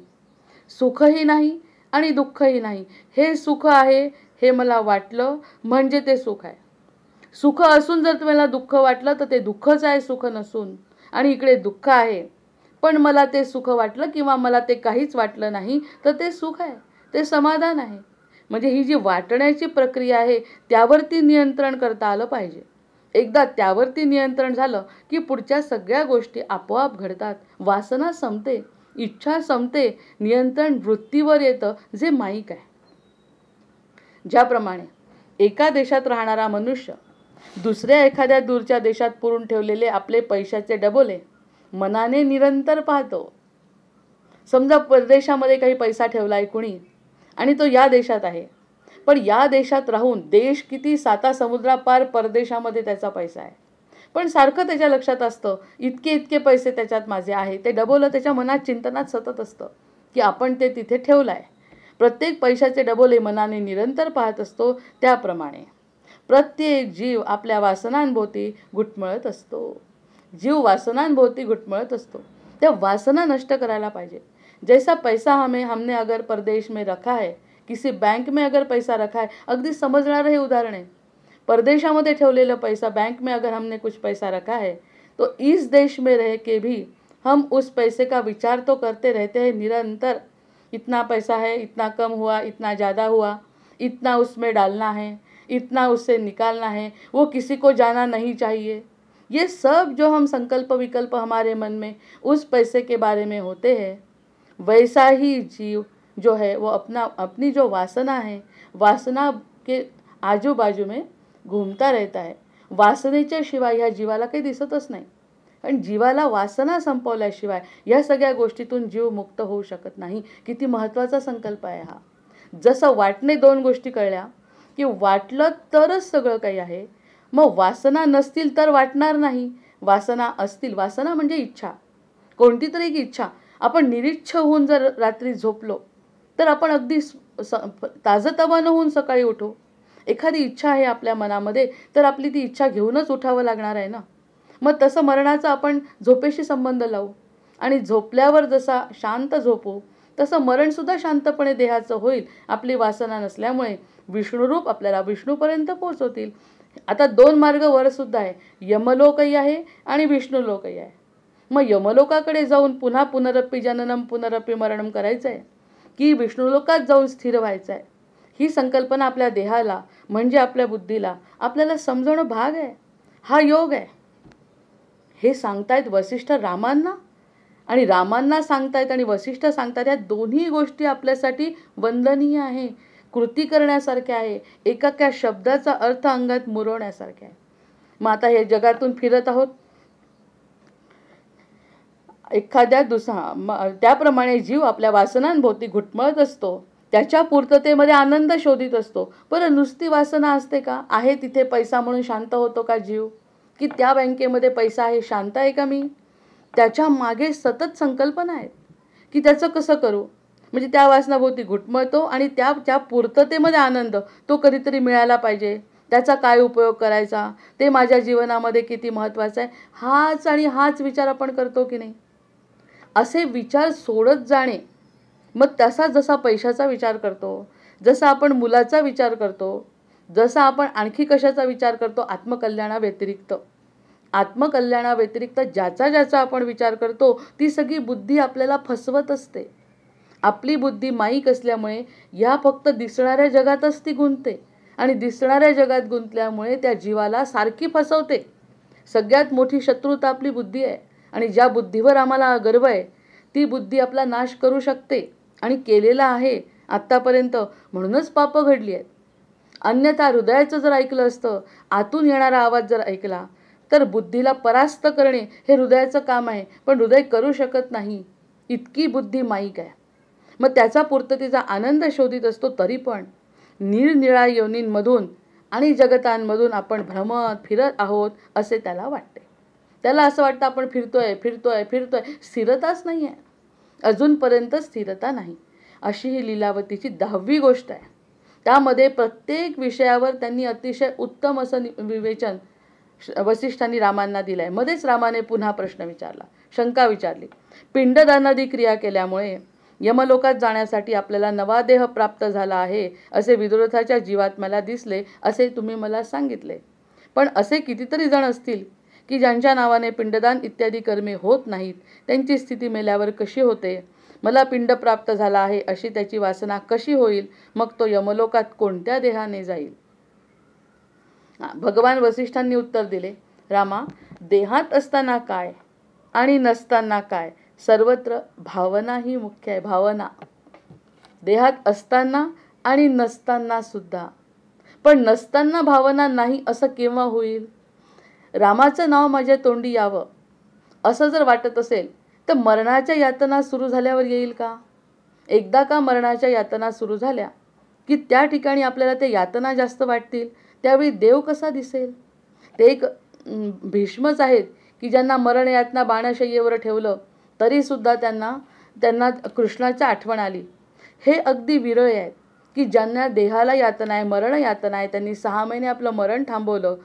सुखही नाही आणि दुःखही नाही. हे सुख आहे हे मला वाटलं म्हणजे ते सुख आहे. सुख असून जर तुम्हाला दुःख वाटलं तर ते दुःखच आहे, सुख नसून. आणि इकडे दुःख आहे पण मला ते सुख वाटलं किंवा मला ते काहीच वाटलं नाही तर ते सुख आहे, ते समाधान आहे. म्हणजे ही जी वाटण्याची प्रक्रिया आहे त्यावरती नियंत्रण करता आलं पाहिजे. एकदा त्यावरती नियंत्रण झालं की पुढच्या सगळ्या गोष्टी आपोआप घडतात. वासना संपते, इच्छा संपते, नियंत्रण वृत्तीवर येतं जे माईक आहे. ज्याप्रमाणे एका देशात राहणारा मनुष्य दुसऱ्या एखाद्या दूरच्या देशात पुरून ठेवलेले आपले पैशाचे डबोले मनाने निरंतर पाहतो. समजा परदेशामध्ये काही पैसा ठेवला आहे कुणी आणि तो या देशात आहे, पण या देशात राहून देश किती 7 समुद्रापार परदेशामध्ये त्याचा पैसा आहे, पण सारखं त्याच्या लक्षात असतं इतके पैसे त्याच्यात माझे आहे. ते डबोलं त्याच्या मनात चिंतनात सतत असतं की आपण ते तिथे ठेवलं आहे. प्रत्येक पैशाचे डबोले मनाने निरंतर पाहत असतो. त्याप्रमाणे प्रत्येक जीव आपल्या वासनांभोवती घुटमळत असतो. जीव वासनांभोवती घुटमळत असतो. त्या वासना नष्ट करायला पाहिजे. जैसा पैसा हमने अगर परदेश में रखा है, किसी बैंक में अगर पैसा रखा है, अगदी समझणारं हे उदाहरण आहे. परदेशामध्ये ठेवलेला पैसा, बैंक में अगर हमने कुछ पैसा रखा है तो इस देश में रह के भी हम उस पैसे का विचार तो करते रहते हैं निरंतर. इतना पैसा है, इतना कम हुआ, इतना ज़्यादा हुआ, इतना उसमें डालना है, इतना उससे निकालना है, वो किसी को जाना नहीं चाहिए. ये सब जो हम संकल्प विकल्प हमारे मन में उस पैसे के बारे में होते हैं, वैसा ही जीव जो है वो अपनी जो वासना है, वासना के आजू बाजू में घूमता रहता है. वासनेच्या शिवाय ह्या जीवाला काही दिसतच नाही. कारण जीवाला वासना संपवल्याशिवाय या सगळ्या गोष्टीतून जीव मुक्त होऊ शकत नाही. किती महत्त्वाचा संकल्प आहे हा. जसं वाटणे 2 गोष्टी कळल्या की वाटलं तरच सगळं काही आहे. मग वासना नसतील तर वाटणार नाही. वासना असतील, वासना म्हणजे इच्छा, कोणती तरी एक इच्छा. आपण निरीच्छ होऊन जर रात्री झोपलो तर आपण अगदी ताजतवानं होऊन सकाळी उठू. एखादी इच्छा आहे आपल्या मनामध्ये तर आपली ती इच्छा घेऊनच उठावं लागणार आहे ना. मग तसं मरणाचा आपण झोपेशी संबंध लावू आणि झोपल्यावर जसा शांत झोपू तसं मरणसुद्धा शांतपणे देहाचं होईल. आपली वासना नसल्यामुळे विष्णुरूप आपल्याला विष्णूपर्यंत पोहोचवतील. आता 2 मार्ग वरसुद्धा आहे. यमलोकही आहे आणि विष्णुलोकही आहे. मग यमलोकाकडे जाऊन पुन्हा पुनरपी जननम पुनरपी मरणम करायचं आहे की विष्णुलोकात जाऊन स्थिर व्हायचं आहे. ही संकल्पना आपल्या देहाला म्हणजे आपल्या बुद्धीला आपल्याला समजवणं भाग आहे. हा योग आहे. हे सांगतायत वसिष्ठ रामांना आणि रामांना सांगतायत आणि वसिष्ठ सांगतायत. या दोन्ही गोष्टी आपल्यासाठी वंदनीय आहे, कृती करण्यासारख्या आहे, एका शब्दाचा अर्थ अंगात मुरवण्यासारख्या आहे. मग आता हे जगातून फिरत आहोत एखाद्या त्याप्रमाणे जीव आपल्या वासनांभोवती घुटमळत असतो. त्याच्या पूर्ततेमध्ये आनंद शोधित असतो. बरं, नुसती वासना असते का? आहे तिथे पैसा म्हणून शांत होतो का जीव? की त्या बँकेमध्ये पैसा आहे शांत आहे का मी? त्याच्या मागे सतत संकल्पना आहेत की त्याचं कसं करू. म्हणजे त्या वासनाभोवती घुटमळतो आणि त्या पूर्ततेमध्ये आनंद तो कधीतरी मिळायला पाहिजे. त्याचा काय उपयोग करायचा, ते माझ्या जीवनामध्ये किती महत्त्वाचं आहे, हाच विचार आपण करतो की नाही. असे विचार सोडत जाणे. मग तसा जसा पैशाचा विचार करतो, जसा आपण मुलाचा विचार करतो, जसा आपण आणखी कशाचा विचार करतो, आत्मकल्याणाव्यतिरिक्त ज्याचा आपण विचार करतो ती सगळी बुद्धी आपल्याला फसवत असते. आपली बुद्धी माईक असल्यामुळे या फक्त दिसणाऱ्या जगातच ती गुंतते आणि दिसणाऱ्या जगात गुंतल्यामुळे त्या जीवाला सारखी फसवते. सगळ्यात मोठी शत्रुता आपली बुद्धी आहे आणि ज्या बुद्धीवर आम्हाला गर्व आहे ती बुद्धी आपला नाश करू शकते आणि केलेला आहे आत्तापर्यंत. म्हणूनच पापं घडली आहेत. अन्यथा हृदयाचं जर ऐकलं असतं, आतून येणारा आवाज जर ऐकला तर बुद्धीला परास्त करणे हे हृदयाचं काम आहे. पण हृदय करू शकत नाही, इतकी बुद्धी माईक आहे. मग त्याचा पूर्ततेचा आनंद शोधित असतो. तरी पण निरनिळ्या योनींमधून आणि जगतांमधून आपण भ्रमत फिरत आहोत असे त्याला वाटते. त्याला असं वाटतं आपण फिरतोय, स्थिरताच नाही आहे. अजूनपर्यंत स्थिरता नाही. अशी ही लीलावतीची 10वी गोष्ट आहे. त्यामध्ये प्रत्येक विषयावर त्यांनी अतिशय उत्तम असं विवेचन वसिष्ठांनी रामांना दिलं आहे. मध्येच रामाने पुन्हा प्रश्न विचारला, शंका विचारली. पिंडदानादी क्रिया केल्यामुळे यमलोकात जाण्यासाठी आपल्याला नवा देह प्राप्त झाला आहे असे विदुरथाच्या जीवात्म्याला दिसले असे तुम्ही मला सांगितले. पण असे कितीतरी जण असतील की ज्यांच्या नावाने पिंडदान इत्यादी कर्मे होत नाहीत. त्यांची स्थिती मेल्यावर कशी होते? मला पिंड प्राप्त झाला आहे अशी त्याची वासना कशी होईल? मग तो यमलोकात कोणत्या देहाने जाईल? भगवान वसिष्ठांनी उत्तर दिले, रामा, देहात असताना काय आणि नसताना काय, सर्वत्र भावना ही मुख्य आहे. भावना देहात असताना आणि नसताना सुद्धा. पण नसताना भावना नाही असं केव्हा होईल? रामाचं नाव माझ्या तोंडी यावं असं जर वाटत असेल तर मरणाच्या यातना सुरू झाल्यावर येईल का? एकदा का मरणाच्या यातना सुरू झाल्या की त्या ठिकाणी आपल्याला ते यातना जास्त वाटतील, त्यावेळी देव कसा दिसेल? ते एक भीष्मच आहेत की ज्यांना मरण यातना बाणशय्येवर ठेवलं तरीसुद्धा त्यांना कृष्णाची आठवण आली. हे अगदी विरळ आहेत की ज्यांना देहाला यातना आहे, मरण यातना आहे, त्यांनी 6 महिने आपलं मरण थांबवलं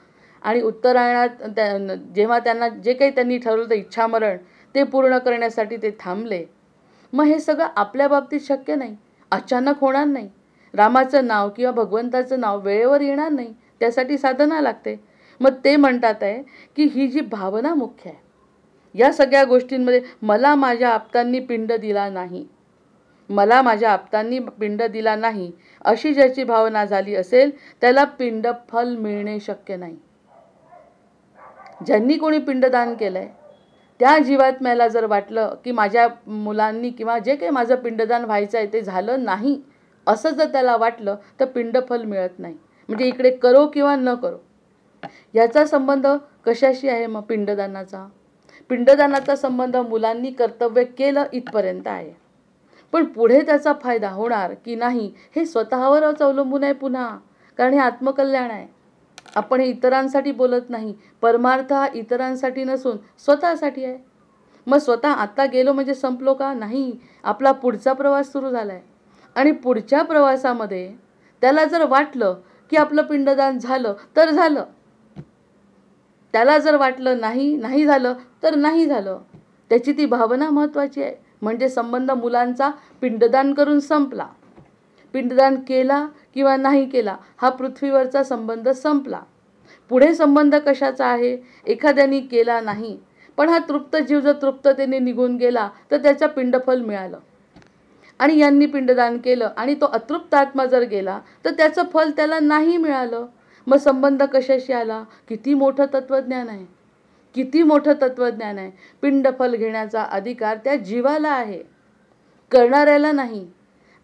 आणि उत्तरायणात जेव्हा त्यांना जे काही त्यांनी ठरवलं होतं इच्छामरण ते पूर्ण करण्यासाठी ते थांबले. मग हे सगळं आपल्या बाबतीत शक्य नाही, अचानक होणार नाही. रामाचं नाव किंवा भगवंताचं नाव वेळेवर येणार नाही, त्यासाठी साधना लागते. मग ते म्हणतात आहे की ही जी भावना मुख्य आहे या सगळ्या गोष्टींमध्ये. मला माझ्या आप्तांनी पिंड दिला नाही, मला माझ्या आप्तांनी पिंड दिला नाही अशी ज्याची भावना झाली असेल त्याला पिंडफल मिळणे शक्य नाही. ज्यांनी कोणी पिंडदान केलंय त्या जीवात्म्याला जर वाटलं की माझ्या मुलांनी किंवा जे काही माझं पिंडदान व्हायचं आहे ते झालं नाही असं जर त्याला वाटलं तर पिंडफल मिळत नाही. म्हणजे इकडे करो किंवा न करो याचा संबंध कशाशी आहे? मग पिंडदानाचा संबंध मुलांनी कर्तव्य केलं इथपर्यंत आहे. पण पुढे त्याचा फायदा होणार की नाही हे स्वतःवरच अवलंबून आहे पुन्हा, कारण हे आत्मकल्याण आहे. आपण हे इतरांसाठी बोलत नाही. परमार्थ हा इतरांसाठी नसून स्वतःसाठी आहे. मग स्वतः आता गेलो म्हणजे संपलो का? नाही, आपला पुढचा प्रवास सुरू झाला आहे. आणि पुढच्या प्रवासामध्ये त्याला जर वाटलं की आपलं पिंडदान झालं तर झालं, त्याला जर वाटलं नाही झालं तर नाही झालं. त्याची ती भावना महत्त्वाची आहे. म्हणजे संबंध मुलांचा पिंडदान करून संपला. पिंडदान केला किंवा नाही केला हा पृथ्वीवरचा संबंध संपला. पुढे संबंध कशाचा आहे? एखाद्याने केला नाही पण हा तृप्त जीव जर तृप्ततेने निघून गेला तर त्याचं पिंडफल मिळालं. आणि यांनी पिंडदान केलं आणि तो अतृप्त आत्मा जर गेला तर त्याचं फल त्याला नाही मिळालं. मग संबंध कशाशी आला? किती मोठं तत्वज्ञान आहे, किती मोठं तत्वज्ञान आहे. पिंडफल घेण्याचा अधिकार त्या जीवाला आहे, करणाऱ्याला नाही.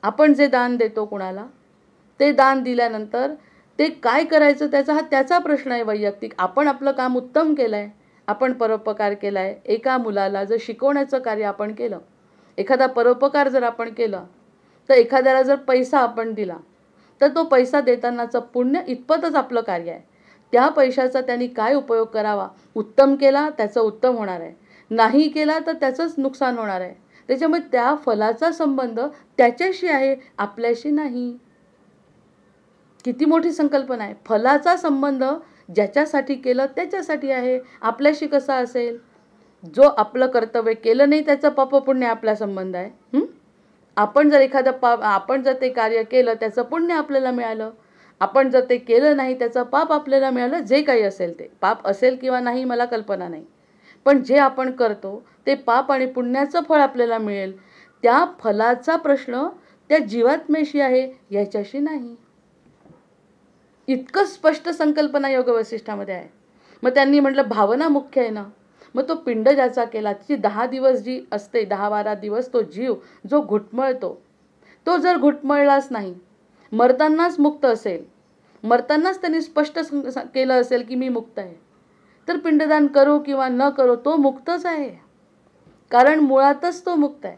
आपण जे दान देतो कुणाला, ते दान दिल्यानंतर ते काय करायचं त्याचा प्रश्न आहे वैयक्तिक. आपण आपलं काम उत्तम केलं आहे, आपण परोपकार केला आहे. एका मुलाला जर शिकवण्याचं कार्य आपण केलं, एखादा परोपकार जर आपण केलं, तर एखाद्याला जर पैसा आपण दिला तर तो पैसा देतानाचं पुण्य इतपतच आपलं कार्य आहे. त्या पैशाचा त्यांनी काय उपयोग करावा? उत्तम केला त्याचं उत्तम होणार आहे, नाही केला तर त्याचंच नुकसान होणार आहे. त्याच्यामुळे त्या फलाचा संबंध त्याच्याशी आहे, आपल्याशी नाही. किती मोठी संकल्पना आहे. फलाचा संबंध ज्याच्यासाठी केलं त्याच्यासाठी आहे, आपल्याशी कसा असेल? जो आपलं कर्तव्य केलं नाही त्याचं पापपुण्य आपला संबंध आहे. आपण जर ते कार्य केलं त्याचं पुण्य आपल्याला मिळालं, आपण जर ते केलं नाही त्याचं पाप आपल्याला मिळालं. जे काही असेल ते पाप असेल किंवा नाही मला कल्पना नाही, पण जे आपण करतो ते पाप आणि पुण्याचं फळ आपल्याला मिळेल. त्या फलाचा प्रश्न त्या जीवात्म्याशी आहे, याच्याशी नाही. इतकं स्पष्ट संकल्पना योग वसिष्ठामध्ये आहे. मग त्यांनी म्हटलं भावना मुख्य आहे ना. मग तो पिंड ज्याचा केला ती 10 दिवस जी असते, 10-12 दिवस तो जीव जो घुटमळतो, तो जर घुटमळलाच नाही, मरतानाच मुक्त असेल, मरतानाच त्यांनी स्पष्ट केलं असेल की मी मुक्त आहे, तर पिंडदान करो किंवा न करो तो मुक्तच आहे. कारण मुळातच तो मुक्त आहे.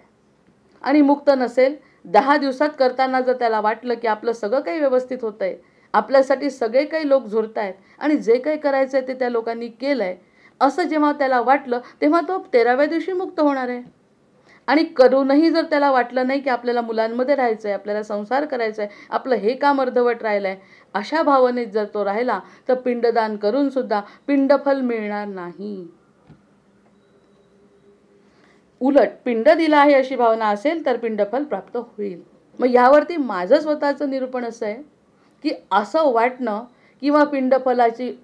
आणि मुक्त नसेल 10 दिवसात करताना जर त्याला वाटलं की आपलं सगळं काही व्यवस्थित होतं आहे, आपल्यासाठी सगळे काही लोक झुरत आहेत आणि जे काही करायचं आहे ते त्या लोकांनी केलं आहे असं जेव्हा त्याला वाटलं तेव्हा तो 13व्या दिवशी मुक्त होणार आहे. आणि करूनही जर त्याला वाटलं नाही की आपल्याला मुलांमध्ये राहायचं आहे, आपल्याला संसार करायचा आहे, आपलं हे काम अर्धवट राहिलं आहे, अशा भावनेत जर तो राहिला तर पिंडदान करून सुद्धा पिंडफल मिळणार नाही. उलट पिंड दिला आहे अशी भावना असेल तर पिंडफल प्राप्त होईल. मग यावरती माझं स्वतःचं निरूपण असं आहे की असं वाटणं किंवा पिंडफलाची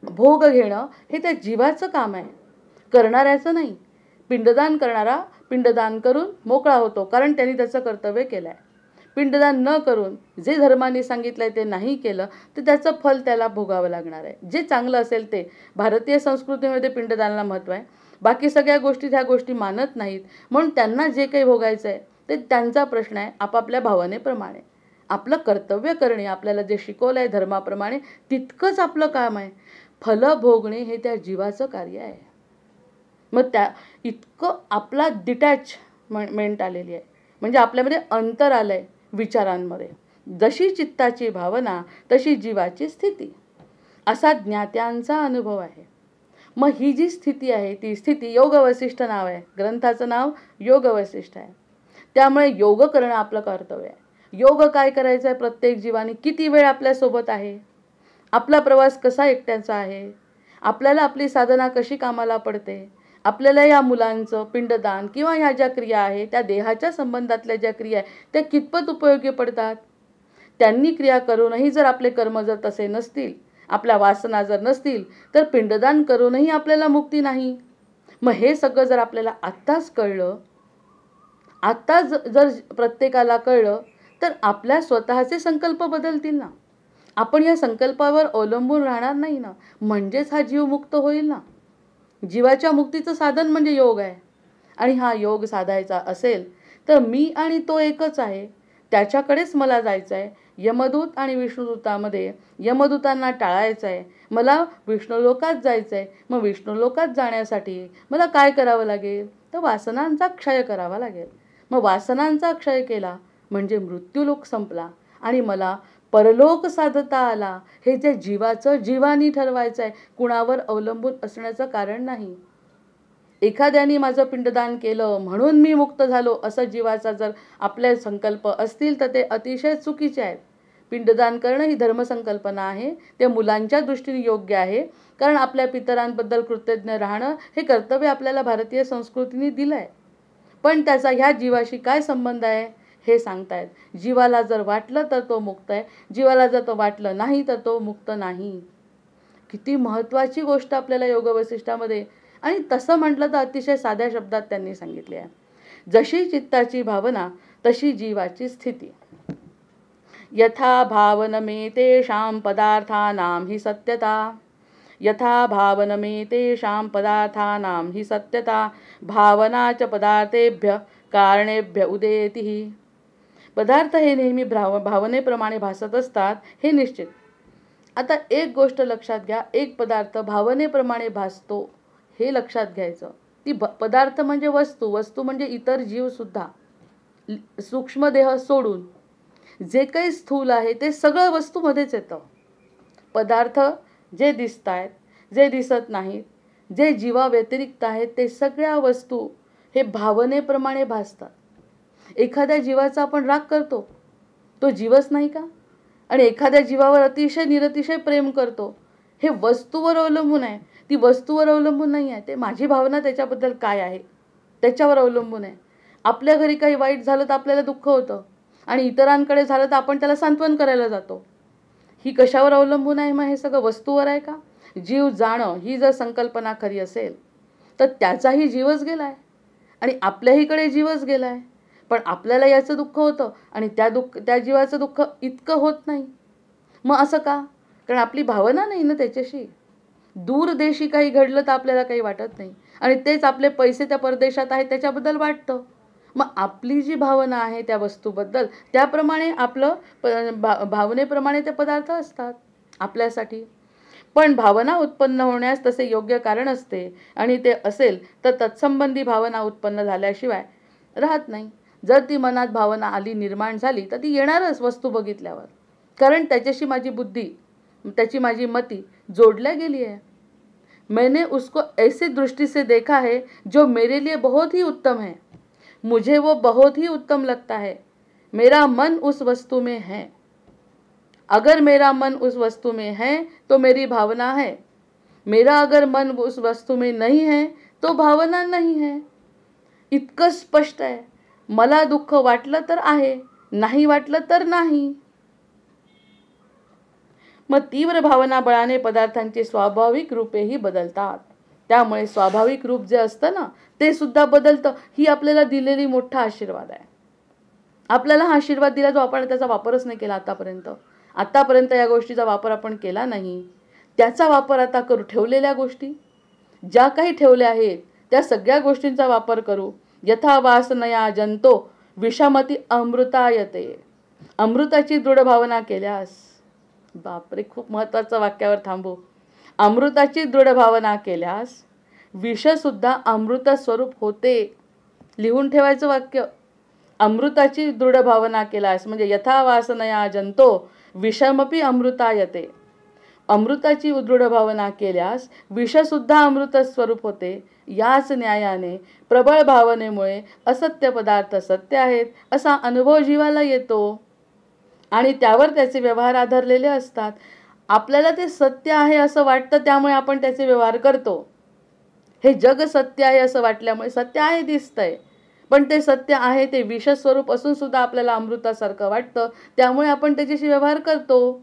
भोग घेणं हे त्या जीवाचं काम आहे, करणाऱ्याचं नाही. पिंडदान करणारा पिंडदान करून मोकळा होतो, कारण त्यांनी त्याचं कर्तव्य केलं आहे. पिंडदान न करून जे धर्माने सांगितलं आहे ते नाही केलं तर त्याचं फल त्याला भोगावं लागणार आहे. जे चांगलं असेल ते. भारतीय संस्कृतीमध्ये पिंडदानाला महत्त्व आहे, बाकी सगळ्या गोष्टी ह्या गोष्टी मानत नाहीत. म्हणून त्यांना जे काही भोगायचं आहे ते त्यांचा प्रश्न आहे. आपापल्या भावनेप्रमाणे आपलं कर्तव्य करणे, आपल्याला जे शिकवलं आहे धर्माप्रमाणे तितकंच आपलं काम आहे. फल भोगणे हे त्या जीवाचं कार्य आहे. मग त्या इतकं आपला डिटॅचमेंट आलेली आहे, म्हणजे आपल्यामध्ये अंतर आलं आहे विचारांमध्ये. जशी चित्ताची भावना तशी जीवाची स्थिती, असा ज्ञात्यांचा अनुभव आहे. मग ही जी स्थिती आहे ती स्थिती योग वसिष्ठ नाव आहे. ग्रंथाचं नाव योग वसिष्ठ आहे. त्यामुळे योग करणं आपलं कर्तव्य आहे. योग काय करायचं आहे? प्रत्येक जीवाने किती वेळ आपल्यासोबत आहे, आपला प्रवास कसा एकट्याचा आहे, आपल्याला आपली साधना कशी कामाला पडते, आपल्याला या मुलांचं पिंडदान किंवा ह्या ज्या क्रिया आहे त्या देहाच्या संबंधातल्या ज्या क्रिया आहे त्या कितपत उपयोगी पडतात. त्यांनी क्रिया करूनही जर आपले कर्म जर तसे नसतील, आपल्या वासना जर नसतील, तर पिंडदान करूनही आपल्याला मुक्ती नाही. मग हे सगळं जर आपल्याला आत्ताच कळलं, आत्ता जर प्रत्येकाला कळलं, तर आपल्या स्वतःचे संकल्प बदलतील ना. आपण या संकल्पावर अवलंबून राहणार नाही ना. म्हणजेच हा जीव मुक्त होईल ना. जीवाच्या मुक्तीचं साधन म्हणजे योग आहे. आणि हा योग साधायचा असेल तर मी आणि तो एकच आहे, त्याच्याकडेच मला जायचं आहे. यमदूत आणि विष्णुदूतामध्ये यमदूतांना टाळायचं आहे, मला विष्णुलोकात जायचं आहे. मग विष्णुलोकात जाण्यासाठी मला काय करावं लागेल? तर वासनांचा क्षय करावा लागेल. मग वासनांचा क्षय केला म्हणजे मृत्यूलोक संपला आणि मला परलोक साधता आला. हे जे जीवाचं जीवानी ठरवायचं आहे, कुणावर अवलंबून असण्याचं कारण नाही. एखाद्याने माझं पिंडदान केलं म्हणून मी मुक्त झालो असं जीवाचा जर आपले संकल्प असतील तर ते अतिशय चुकीचे आहेत. पिंडदान करणं ही धर्मसंकल्पना आहे, ते मुलांच्या दृष्टीने योग्य आहे. कारण आपल्या पितरांबद्दल कृतज्ञ राहणं हे कर्तव्य आपल्याला भारतीय संस्कृतीने दिलं आहे. पण त्याचा ह्या जीवाशी काय संबंध आहे हे सांगतायत. जीवाला जर वाटलं तर तो मुक्त आहे, जीवाला जर तो वाटलं नाही तर तो मुक्त नाही. किती महत्त्वाची गोष्ट आपल्याला योग वसिष्ठामध्ये, आणि तसं म्हटलं तर अतिशय साध्या शब्दात त्यांनी सांगितले आहे. जशी चित्ताची भावना तशी जीवाची स्थिती. यथा भावनमेतेषां पदार्थानां हि सत्यता. यथा भावनमेतेषां पदार्थानां हि सत्यता भावना च पदार्थेभ्य कारणेभ्य उदेती. पदार्थ हे नेहमी भावनेप्रमाणे भासत असतात हे निश्चित. आता एक गोष्ट लक्षात घ्या, एक पदार्थ भावनेप्रमाणे भासतो हे लक्षात घ्यायचं. ती पदार्थ म्हणजे वस्तू, वस्तू म्हणजे इतर जीवसुद्धा, सूक्ष्म देह सोडून जे काही स्थूल आहे ते सगळं वस्तूमध्येच येतं. पदार्थ जे दिसत आहेत, जे दिसत नाहीत, जे जीवा व्यतिरिक्त आहेत, ते सगळ्या वस्तू हे भावनेप्रमाणे भासतात. एखाद्या जीवाचा आपण राग करतो, तो जीवच नाही का? आणि एखाद्या जीवावर अतिशय निरतिशय प्रेम करतो, हे वस्तूवर अवलंबून आहे. ती वस्तूवर अवलंबून नाही आहे, ते माझी भावना त्याच्याबद्दल काय आहे त्याच्यावर अवलंबून आहे. आपल्या घरी काही वाईट झालं तर आपल्याला दुःख होतं आणि इतरांकडे झालं तर आपण त्याला सांत्वन करायला जातो. ही कशावर अवलंबून आहे? मग हे सगळं वस्तूवर आहे का? जीव जाणं ही जर संकल्पना खरी असेल तर त्याचाही जीवच गेला आहे आणि आपल्याहीकडे जीवच गेला आहे. पण आपल्याला याचं दुःख होतं आणि त्या जीवाचं दुःख इतकं होत नाही. मग असं का? कारण आपली भावना नाही ना त्याच्याशी. दूर देशी काही घडलं तर आपल्याला काही वाटत नाही आणि तेच आपले पैसे त्या परदेशात आहेत त्याच्याबद्दल वाटतं. मग आपली जी भावना आहे त्या वस्तूबद्दल, त्याप्रमाणे आपलं भावनेप्रमाणे ते पदार्थ असतात आपल्यासाठी. पण भावना उत्पन्न होण्यास तसे योग्य कारण असते आणि ते असेल तर तत्संबंधी भावना उत्पन्न झाल्याशिवाय राहत नाही. जर ती मनात भावना आली, निर्माण झाली, तर ती येणारच वस्तू बघितल्यावर. कारण त्याच्याशी माझी बुद्धी, त्याची माझी मती जोडल्या गेली है. मैंने उसको ऐसी दृष्टि से देखा है जो मेरे लिए बहुत ही उत्तम है. मुझे वो बहुत ही उत्तम लगता है. मेरा मन उस वस्तु में है. अगर मेरा मन उस वस्तु में है तो मेरी भावना है. मेरा अगर मन उस वस्तु में नहीं है तो भावना नहीं है. इतकं स्पष्ट आहे. मला दुःख वाटलं तर आहे, नाही वाटलं तर नाही. मग तीव्र भावना बळाने पदार्थांची स्वाभाविक रूपेही बदलतात. त्यामुळे स्वाभाविक रूप जे असतं ना ते सुद्धा बदलतं. ही आपल्याला दिलेली मोठा आशीर्वाद आहे. आपल्याला हा आशीर्वाद दिला जो आपण त्याचा वापरच नाही केला आतापर्यंत या गोष्टीचा वापर आपण केला नाही. त्याचा वापर आता करू. ठेवलेल्या गोष्टी ज्या काही ठेवल्या आहेत त्या सगळ्या गोष्टींचा वापर करू. यथा वासनया जंतो विषमती अमृतायते. अमृताची दृढ भावना केल्यास, बापरे, खूप महत्त्वाचं वाक्यावर थांबू. अमृताची दृढ भावना केल्यास विषसुद्धा अमृत स्वरूप होते. लिहून ठेवायचं वाक्य. अमृताची दृढ भावना केलास म्हणजे यथा वासनया जंतो विषमपी अमृतायते. अमृताची दृढ भावना केल्यास विषसुद्धा अमृत स्वरूप होते. याच न्यायाने प्रबळ भावनेमुळे असत्य पदार्थ सत्य आहेत असा अनुभव जीवाला येतो आणि त्यावर त्याचे व्यवहार आधारलेले असतात. आपल्याला ते सत्य आहे असं वाटतं, त्यामुळे आपण त्याचे व्यवहार करतो. हे जग सत्य आहे असं वाटल्यामुळे सत्य आहे दिसतंय, पण ते सत्य आहे ते विषस्वरूप असून सुद्धा आपल्याला अमृतासारखं वाटतं, त्यामुळे आपण त्याच्याशी व्यवहार करतो.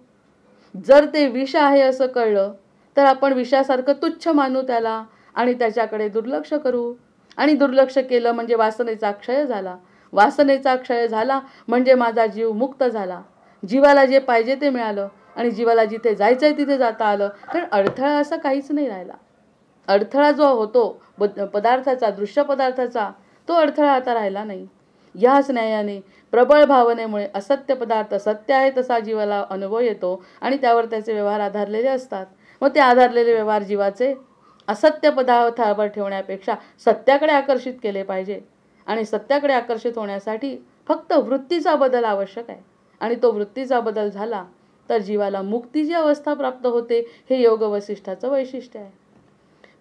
जर ते विष आहे असं कळलं तर आपण विषासारखं तुच्छ मानू त्याला आणि त्याच्याकडे दुर्लक्ष करू. आणि दुर्लक्ष केलं म्हणजे वासनेचा क्षय झाला. वासनेचा क्षय झाला म्हणजे माझा जीव मुक्त झाला. जीवाला जे पाहिजे ते मिळालं आणि जीवाला जिथे जायचं आहे तिथे जाता आलं. कारण अडथळा असा काहीच नाही राहिला. अडथळा जो होतो पदार्थाचा, दृश्य पदार्थाचा, तो अडथळा आता राहिला नाही. याच न्यायाने प्रबळ भावनेमुळे असत्य पदार्थ सत्य आहे तसा जीवाला अनुभव येतो आणि त्यावर त्याचे व्यवहार आधारलेले असतात. मग ते आधारलेले व्यवहार जीवाचे असत्य पदार्थावर ठेवण्यापेक्षा सत्याकडे आकर्षित केले पाहिजे. आणि सत्याकडे आकर्षित होण्यासाठी फक्त वृत्तीचा बदल आवश्यक आहे. आणि तो वृत्तीचा बदल झाला तर जीवाला मुक्तीची अवस्था प्राप्त होते. हे योग वसिष्ठाचं वैशिष्ट्य आहे.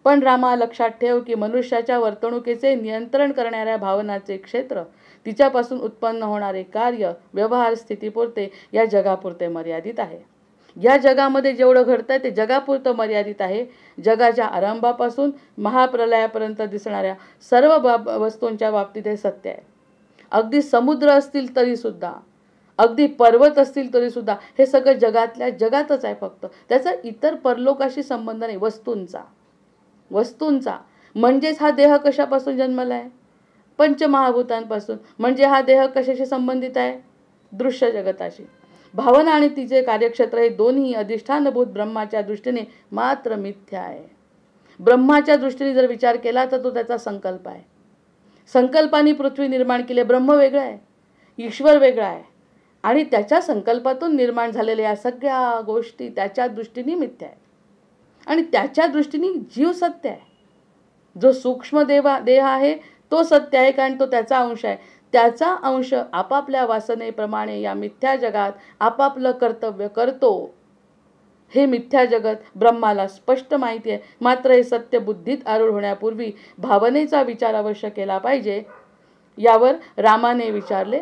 पण रामा लक्षात ठेव की मनुष्याच्या वर्तणुकीचे नियंत्रण करणाऱ्या भावनाचे क्षेत्र, तिच्यापासून उत्पन्न होणारे कार्य, व्यवहार स्थितीपुरते या जगापुरते मर्यादित आहे. या जगामध्ये जेवढं घडतंय ते जगापुरतं मर्यादित आहे. जगाच्या आरंभापासून महाप्रलयापर्यंत दिसणाऱ्या सर्व वस्तूंच्या बाबतीत हे सत्य आहे. अगदी समुद्र असतील तरीसुद्धा, अगदी पर्वत असतील तरीसुद्धा हे सगळं जगातल्या जगातच आहे. फक्त त्याचा इतर परलोकाशी संबंध नाही. वस्तूंचा म्हणजेच हा देह कशापासून जन्मला आहे? पंचमहाभूतांपासून. म्हणजे हा देह कशाशी संबंधित आहे? दृश्य जगताशी. भावना आणि तिचे कार्यक्षेत्र हे दोन्ही अधिष्ठानभूत ब्रह्माच्या दृष्टीने मात्र मिथ्या आहे. ब्रह्माच्या दृष्टीने जर विचार केला तर तो त्याचा संकल्प आहे. संकल्पाने पृथ्वी निर्माण केली. ब्रह्म वेगळा आहे, ईश्वर वेगळा आहे आणि त्याच्या संकल्पातून निर्माण झालेल्या या सगळ्या गोष्टी त्याच्या दृष्टीने मिथ्या आहेत. आणि त्याच्या दृष्टीने जीव सत्य आहे. जो सूक्ष्म देह आहे तो सत्य आहे, कारण तो त्याचा अंश आहे. त्याचा अंश आपापल्या वासनेप्रमाणे या मिथ्या जगात आपापलं कर्तव्य करतो. हे मिथ्या जगत ब्रह्माला स्पष्ट माहिती आहे. मात्र हे सत्य बुद्धीत आरूढ होण्यापूर्वी भावनेचा विचार अवश्य केला पाहिजे. यावर रामाने विचारले.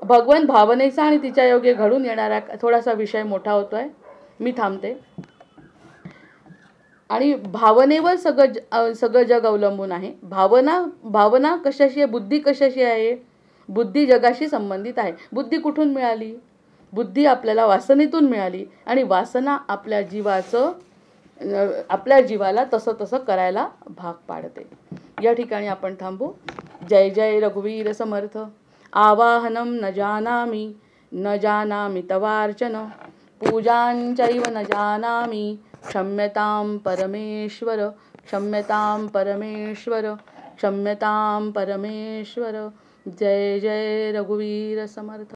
भगवान भावनेचा आणि तिच्या योगे घडून येणारा थोडासा विषय मोठा होतोय, मी थांबते. आणि भावनेवर सगळं जग अवलंबून आहे. भावना कशाशी आहे? बुद्धी कशाशी आहे? बुद्धी जगाशी संबंधित आहे. बुद्धी कुठून मिळाली? बुद्धी आपल्याला वासनेतून मिळाली आणि वासना आपल्या जीवाला तसं करायला भाग पाडते. या ठिकाणी आपण थांबू. जय जय रघुवीर समर्थ. आवाहनं न जानामि तवार्चन पूजांचैव न जानामि क्षम्यतां परमेश्वर क्षम्यतां परमेश्वर क्षम्यतां परमेश्वर. जय जय रघुवीर समर्थ.